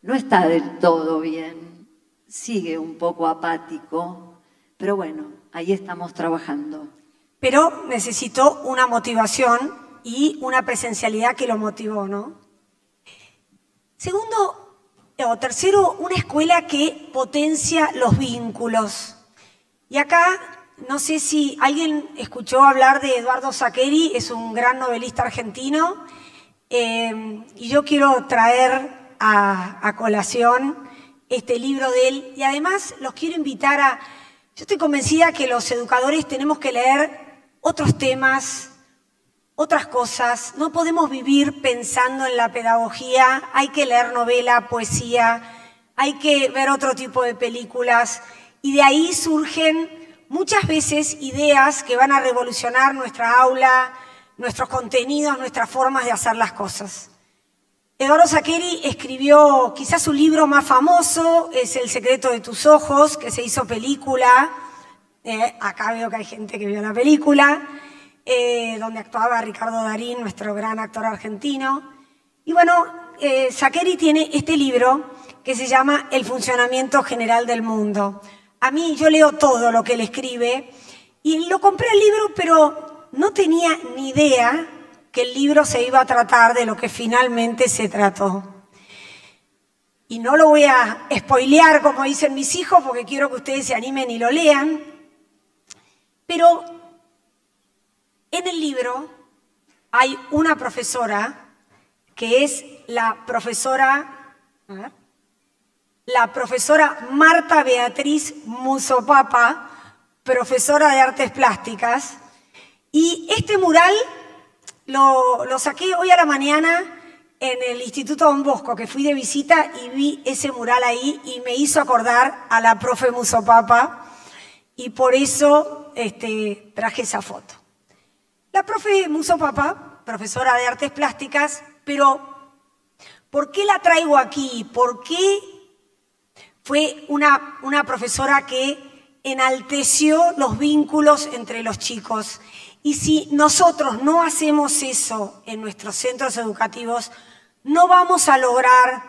no está del todo bien, sigue un poco apático, pero bueno, ahí estamos trabajando. Pero necesitó una motivación y una presencialidad que lo motivó, ¿no? Segundo, o tercero, una escuela que potencia los vínculos. Y acá, no sé si alguien escuchó hablar de Eduardo Sacheri, es un gran novelista argentino, y yo quiero traer a colación este libro de él. Y además los quiero invitar yo estoy convencida que los educadores tenemos que leer otros temas, otras cosas. No podemos vivir pensando en la pedagogía, hay que leer novela, poesía, hay que ver otro tipo de películas. Y de ahí surgen muchas veces ideas que van a revolucionar nuestra aula, nuestros contenidos, nuestras formas de hacer las cosas. Eduardo Sacheri escribió quizás su libro más famoso, es El secreto de tus ojos, que se hizo película. Acá veo que hay gente que vio la película, donde actuaba Ricardo Darín, nuestro gran actor argentino. Y bueno, Sacheri tiene este libro que se llama El funcionamiento general del mundo. A mí, yo leo todo lo que él escribe y lo compré el libro, pero no tenía ni idea que el libro se iba a tratar de lo que finalmente se trató. Y no lo voy a spoilear, como dicen mis hijos, porque quiero que ustedes se animen y lo lean. Pero en el libro hay una profesora que es la profesora Marta Beatriz Musopapa, profesora de artes plásticas. Y este mural lo saqué hoy a la mañana en el Instituto Don Bosco, que fui de visita y vi ese mural ahí y me hizo acordar a la profe Musopapa y por eso traje esa foto. La profe Musopapa, profesora de artes plásticas, pero ¿por qué la traigo aquí? ¿Por qué fue una profesora que enalteció los vínculos entre los chicos? Y si nosotros no hacemos eso en nuestros centros educativos, no vamos a lograr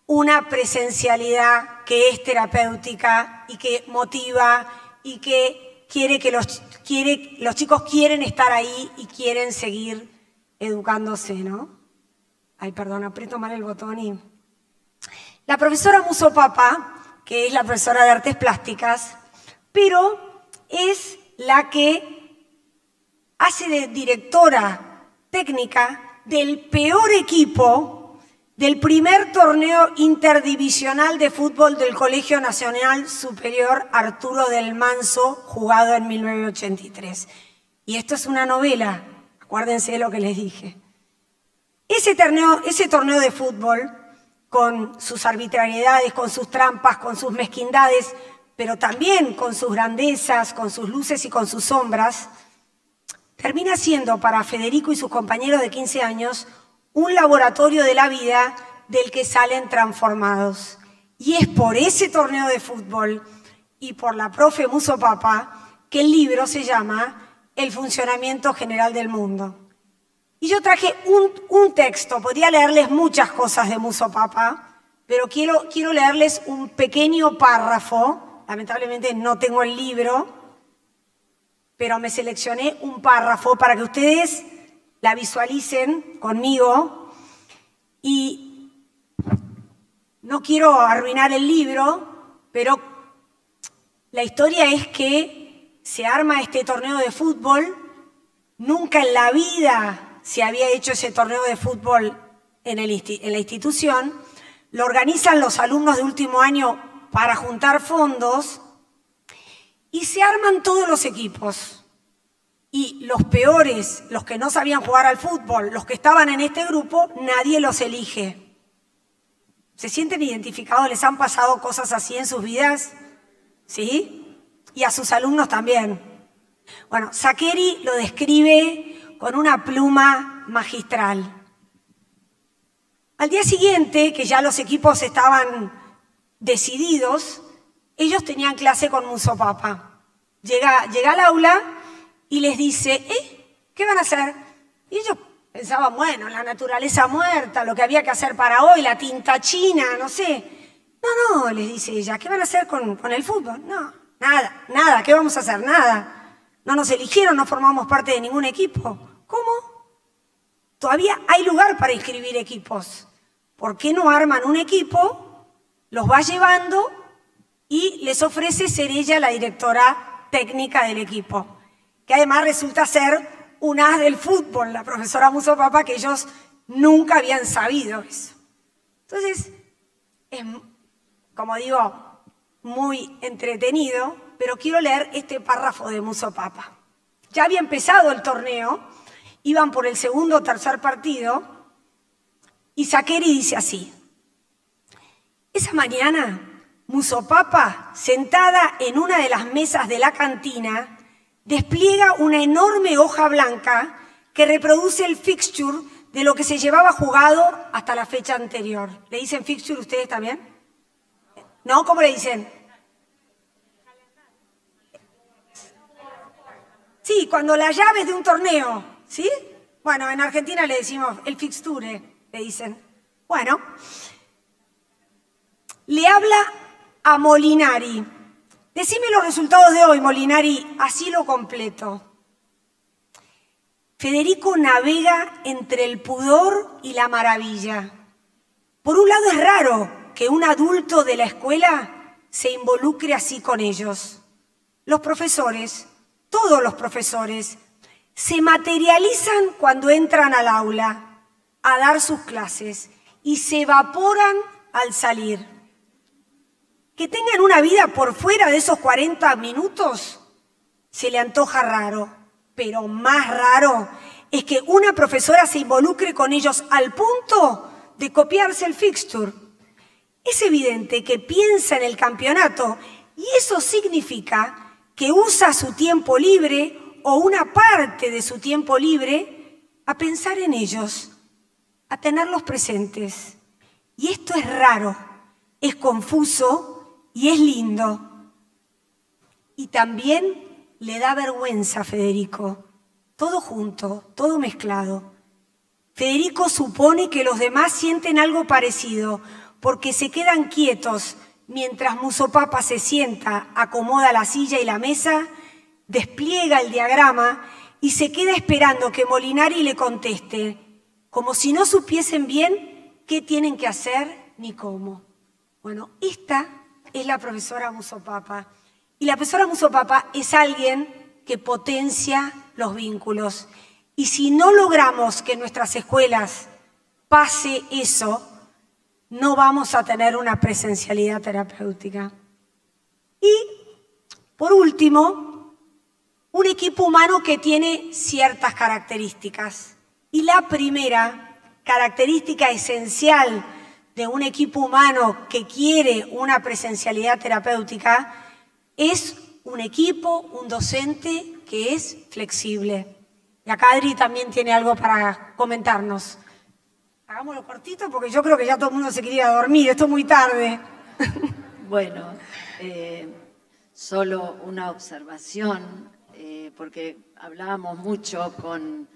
una presencialidad que es terapéutica y que motiva y que quiere que los chicos quieren estar ahí y quieren seguir educándose, ¿no? Ay, perdón, aprieto mal el botón y... La profesora Musopapa, que es la profesora de artes plásticas, pero es la que hace de directora técnica del peor equipo del primer torneo interdivisional de fútbol del Colegio Nacional Superior Arturo del Manso, jugado en 1983. Y esto es una novela, acuérdense de lo que les dije. Ese torneo de fútbol, con sus arbitrariedades, con sus trampas, con sus mezquindades, pero también con sus grandezas, con sus luces y con sus sombras, termina siendo para Federico y sus compañeros de 15 años un laboratorio de la vida del que salen transformados. Y es por ese torneo de fútbol y por la profe Musso Papa que el libro se llama El funcionamiento general del mundo. Y yo traje un texto, podría leerles muchas cosas de Musso Papa, pero quiero leerles un pequeño párrafo. Lamentablemente no tengo el libro, pero me seleccioné un párrafo para que ustedes la visualicen conmigo. Y no quiero arruinar el libro, pero la historia es que se arma este torneo de fútbol. Nunca en la vida se había hecho ese torneo de fútbol en la institución. Lo organizan los alumnos de último año para juntar fondos y se arman todos los equipos. Y los peores, los que no sabían jugar al fútbol, los que estaban en este grupo, nadie los elige. ¿Se sienten identificados? ¿Les han pasado cosas así en sus vidas? ¿Sí? Y a sus alumnos también. Bueno, Saccheri lo describe con una pluma magistral. Al día siguiente, que ya los equipos estaban decididos, ellos tenían clase con Musso Papa. Llega al aula y les dice, ¿qué van a hacer? Y ellos pensaban, bueno, la naturaleza muerta, lo que había que hacer para hoy, la tinta china, no sé. No, les dice ella, ¿qué van a hacer con el fútbol? No, nada, ¿qué vamos a hacer? Nada. No nos eligieron, no formamos parte de ningún equipo. ¿Cómo? Todavía hay lugar para inscribir equipos. ¿Por qué no arman un equipo, los va llevando y les ofrece ser ella la directora técnica del equipo? Que además resulta ser un as del fútbol, la profesora Musso Papa, que ellos nunca habían sabido eso. Entonces, es, como digo, muy entretenido, pero quiero leer este párrafo de Musso Papa. Ya había empezado el torneo, iban por el segundo o tercer partido, y Saccheri dice así: esa mañana, Musso Papa, sentada en una de las mesas de la cantina, despliega una enorme hoja blanca que reproduce el fixture de lo que se llevaba jugado hasta la fecha anterior. ¿Le dicen fixture ustedes también? ¿No? ¿Cómo le dicen? Sí, cuando las llaves de un torneo, ¿sí? Bueno, en Argentina le decimos el fixture, le dicen. Bueno, le habla a Molinari. Decime los resultados de hoy, Molinari, así lo completo. Federico navega entre el pudor y la maravilla. Por un lado es raro que un adulto de la escuela se involucre así con ellos. Los profesores, todos los profesores, se materializan cuando entran al aula a dar sus clases y se evaporan al salir. Que tengan una vida por fuera de esos 40 minutos se le antoja raro, pero más raro es que una profesora se involucre con ellos al punto de copiarse el fixture. Es evidente que piensa en el campeonato y eso significa que usa su tiempo libre o una parte de su tiempo libre a pensar en ellos, a tenerlos presentes. Y esto es raro, es confuso y es lindo. Y también le da vergüenza a Federico. Todo junto, todo mezclado. Federico supone que los demás sienten algo parecido porque se quedan quietos mientras Musso Papa se sienta, acomoda la silla y la mesa, despliega el diagrama y se queda esperando que Molinari le conteste, como si no supiesen bien qué tienen que hacer ni cómo. Bueno, esta es la profesora Musso Papa. Y la profesora Musso Papa es alguien que potencia los vínculos. Y si no logramos que en nuestras escuelas pase eso, no vamos a tener una presencialidad terapéutica. Y, por último, un equipo humano que tiene ciertas características. Y la primera característica esencial de un equipo humano que quiere una presencialidad terapéutica es un equipo, un docente que es flexible. Y acá Adri también tiene algo para comentarnos. Hagámoslo cortito porque yo creo que ya todo el mundo se quería dormir, esto es muy tarde. Bueno, solo una observación, porque hablábamos mucho con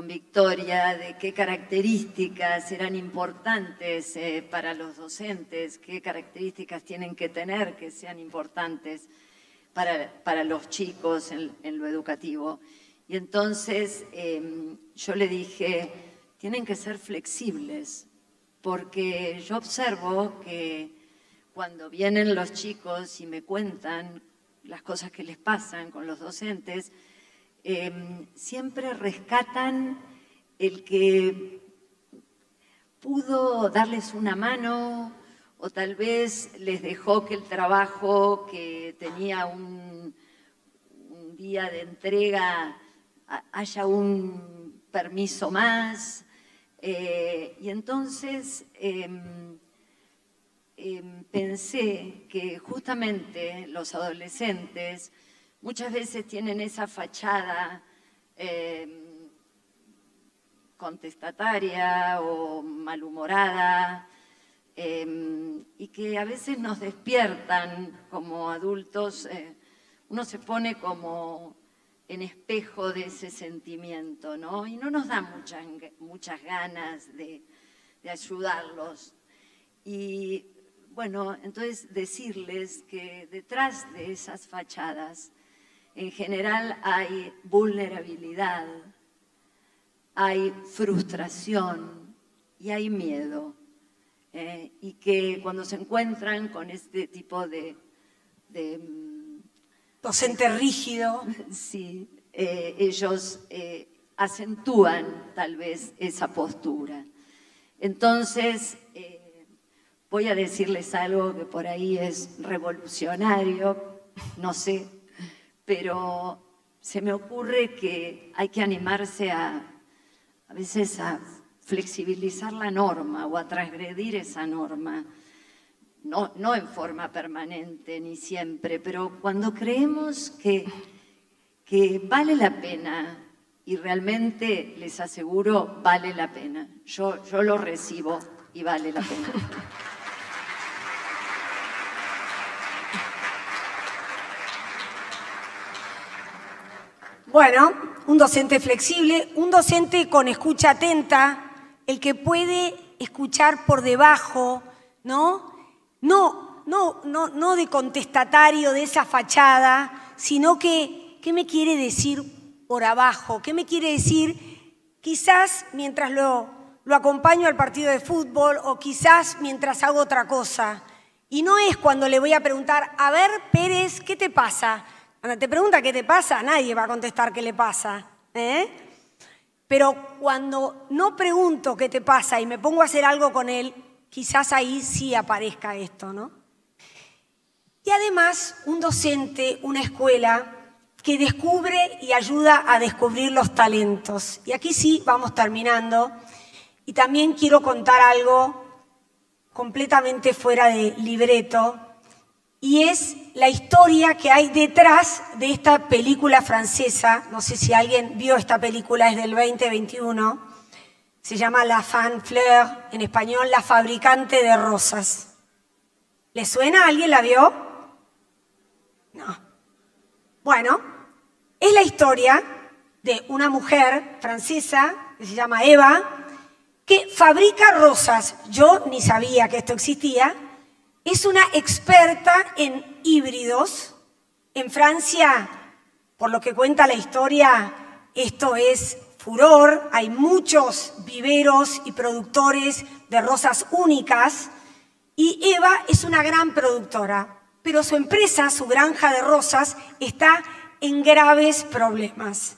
Victoria de qué características eran importantes para los docentes, qué características tienen que tener que sean importantes para los chicos en lo educativo. Y entonces yo le dije, tienen que ser flexibles, porque yo observo que cuando vienen los chicos y me cuentan las cosas que les pasan con los docentes, siempre rescatan el que pudo darles una mano o tal vez les dejó que el trabajo que tenía un día de entrega haya un permiso más. Y entonces pensé que justamente los adolescentes muchas veces tienen esa fachada contestataria o malhumorada y que a veces nos despiertan como adultos, uno se pone como en espejo de ese sentimiento, ¿no? Y no nos da muchas ganas de ayudarlos. Y bueno, entonces decirles que detrás de esas fachadas en general hay vulnerabilidad, hay frustración y hay miedo. Y que cuando se encuentran con este tipo de docente rígido. Sí, ellos acentúan tal vez esa postura. Entonces, voy a decirles algo que por ahí es revolucionario, no sé, pero se me ocurre que hay que animarse a veces a flexibilizar la norma o a transgredir esa norma. No en forma permanente ni siempre, pero cuando creemos que vale la pena, y realmente les aseguro, vale la pena. Yo lo recibo y vale la pena. Bueno, un docente flexible, un docente con escucha atenta, el que puede escuchar por debajo, ¿no? No de contestatario, de esa fachada, sino que, ¿qué me quiere decir por abajo? ¿Qué me quiere decir quizás mientras lo acompaño al partido de fútbol o quizás mientras hago otra cosa? Y no es cuando le voy a preguntar, a ver, Pérez, ¿qué te pasa? Cuando te pregunta qué te pasa, nadie va a contestar qué le pasa, Pero cuando no pregunto qué te pasa y me pongo a hacer algo con él, quizás ahí sí aparezca esto, ¿no? Y además, un docente, una escuela que descubre y ayuda a descubrir los talentos. Y aquí sí vamos terminando. Y también quiero contar algo completamente fuera de libreto, y es la historia que hay detrás de esta película francesa. No sé si alguien vio esta película, es del 2021. Se llama La Fan Fleur, en español, La Fabricante de Rosas. ¿Le suena? ¿Alguien la vio? No. Bueno, es la historia de una mujer francesa que se llama Eva, que fabrica rosas. Yo ni sabía que esto existía. Es una experta en híbridos. En Francia, por lo que cuenta la historia, esto es furor. Hay muchos viveros y productores de rosas únicas. Y Eva es una gran productora. Pero su empresa, su granja de rosas, está en graves problemas.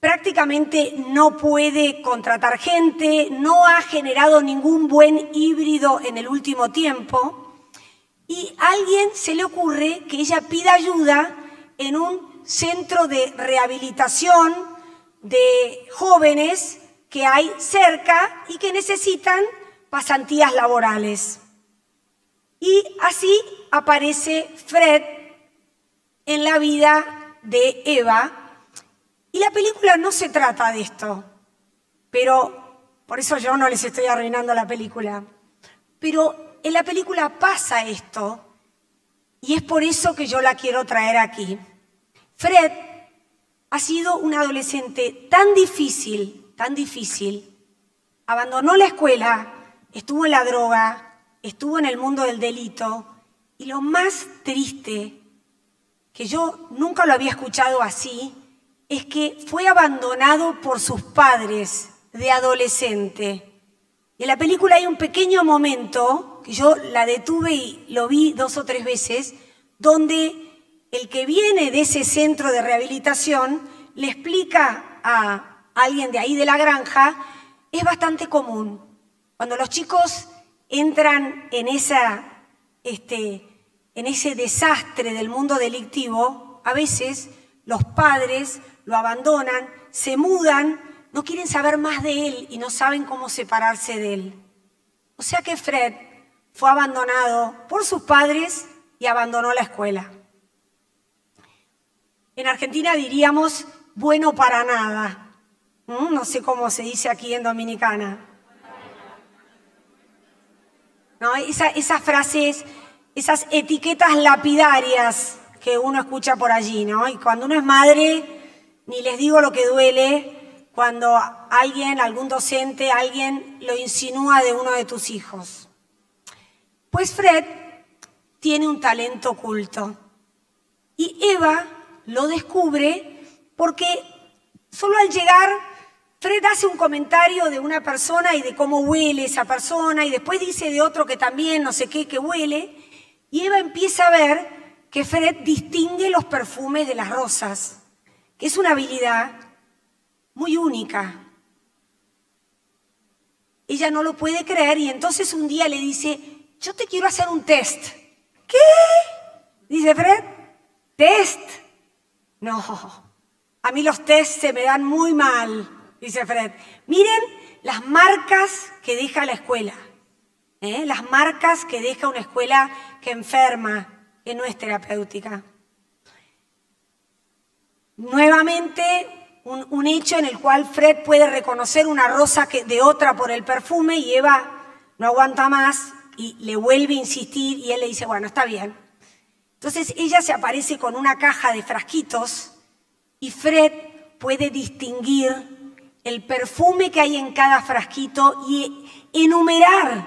prácticamente no puede contratar gente, no ha generado ningún buen híbrido en el último tiempo, y a alguien se le ocurre que ella pida ayuda en un centro de rehabilitación de jóvenes que hay cerca y que necesitan pasantías laborales. Y así aparece Fred en la vida de Eva. Y la película no se trata de esto, pero por eso yo no les estoy arruinando la película. Pero en la película pasa esto y es por eso que yo la quiero traer aquí. Fred ha sido un adolescente tan difícil, abandonó la escuela, estuvo en la droga, estuvo en el mundo del delito, y lo más triste, que yo nunca lo había escuchado así, es que fue abandonado por sus padres de adolescente. Y en la película hay un pequeño momento, que yo la detuve y lo vi 2 o 3 veces, donde el que viene de ese centro de rehabilitación le explica a alguien de ahí de la granja, es bastante común. Cuando los chicos entran en ese desastre del mundo delictivo, a veces los padres lo abandonan, se mudan, no quieren saber más de él y no saben cómo separarse de él. O sea que Fred fue abandonado por sus padres y abandonó la escuela. En Argentina diríamos bueno para nada. No sé cómo se dice aquí en Dominicana. ¿No? Esas frases, esas etiquetas lapidarias que uno escucha por allí, ¿no? Y cuando uno es madre, ni les digo lo que duele cuando algún docente, alguien lo insinúa de uno de tus hijos. Pues Fred tiene un talento oculto. Y Eva lo descubre porque solo al llegar, Fred hace un comentario de una persona y de cómo huele esa persona, y después dice de otro que también no sé qué, que huele, y Eva empieza a ver que Fred distingue los perfumes de las rosas, que es una habilidad muy única. Ella no lo puede creer y entonces un día le dice, yo te quiero hacer un test. ¿Qué? Dice Fred, ¿test? No, a mí los test se me dan muy mal, dice Fred. Miren las marcas que deja la escuela, las marcas que deja una escuela que enferma, que no es terapéutica. Nuevamente, un hecho en el cual Fred puede reconocer una rosa de otra por el perfume y Eva no aguanta más y le vuelve a insistir y él le dice, bueno, está bien. Entonces ella se aparece con una caja de frasquitos y Fred puede distinguir el perfume que hay en cada frasquito y enumerar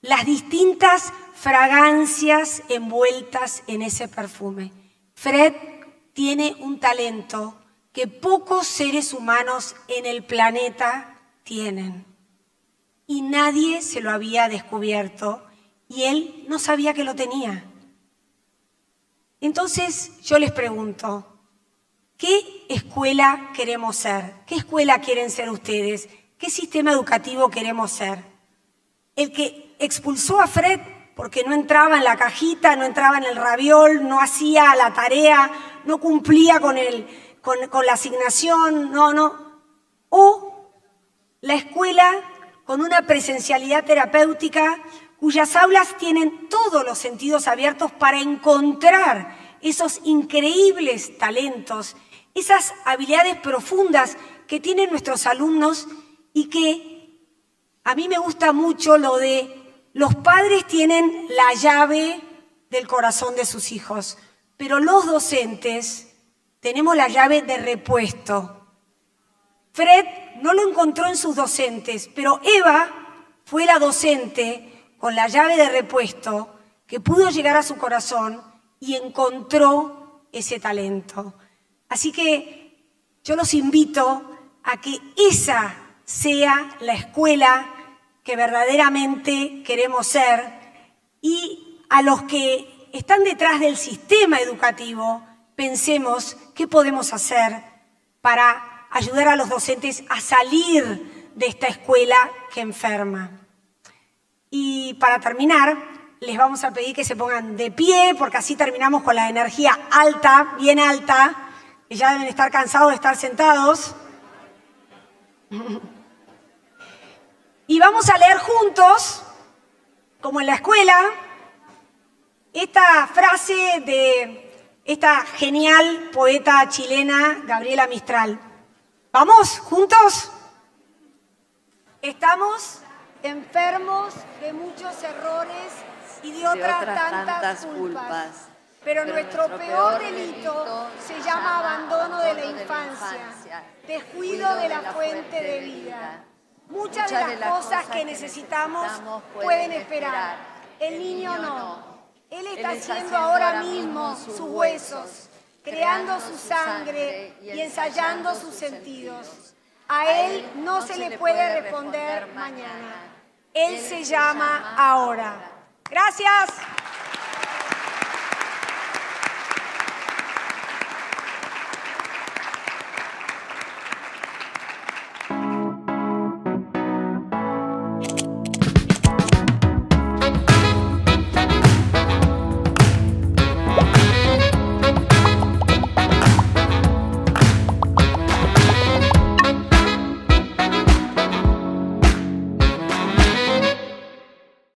las distintas fragancias envueltas en ese perfume. Fred tiene un talento que pocos seres humanos en el planeta tienen. Y nadie se lo había descubierto y él no sabía que lo tenía. Entonces yo les pregunto, ¿qué escuela queremos ser? ¿Qué escuela quieren ser ustedes? ¿Qué sistema educativo queremos ser? El que expulsó a Fred porque no entraba en la cajita, no entraba en el raviol, no hacía la tarea, no cumplía con la asignación, no. O la escuela con una presencialidad terapéutica cuyas aulas tienen todos los sentidos abiertos para encontrar esos increíbles talentos, esas habilidades profundas que tienen nuestros alumnos y que a mí me gusta mucho lo de los padres tienen la llave del corazón de sus hijos, pero los docentes tenemos la llave de repuesto. Fred no lo encontró en sus docentes, pero Eva fue la docente con la llave de repuesto que pudo llegar a su corazón y encontró ese talento. Así que yo los invito a que esa sea la escuela que verdaderamente queremos ser y a los que están detrás del sistema educativo pensemos qué podemos hacer para ayudar a los docentes a salir de esta escuela que enferma. Y para terminar, les vamos a pedir que se pongan de pie, porque así terminamos con la energía alta, bien alta, que ya deben estar cansados de estar sentados. Y vamos a leer juntos, como en la escuela, esta frase de esta genial poeta chilena, Gabriela Mistral. ¿Vamos? ¿Juntos? Estamos enfermos de muchos errores y de otras tantas culpas. Pero nuestro peor delito se llama abandono de la infancia, descuido de la fuente de vida. Muchas de las cosas que necesitamos pueden esperar. El niño no. Él está haciendo ahora mismo sus huesos, creando su sangre y ensayando sus sentidos. A él no se le puede responder mañana. Él se llama ahora. Gracias.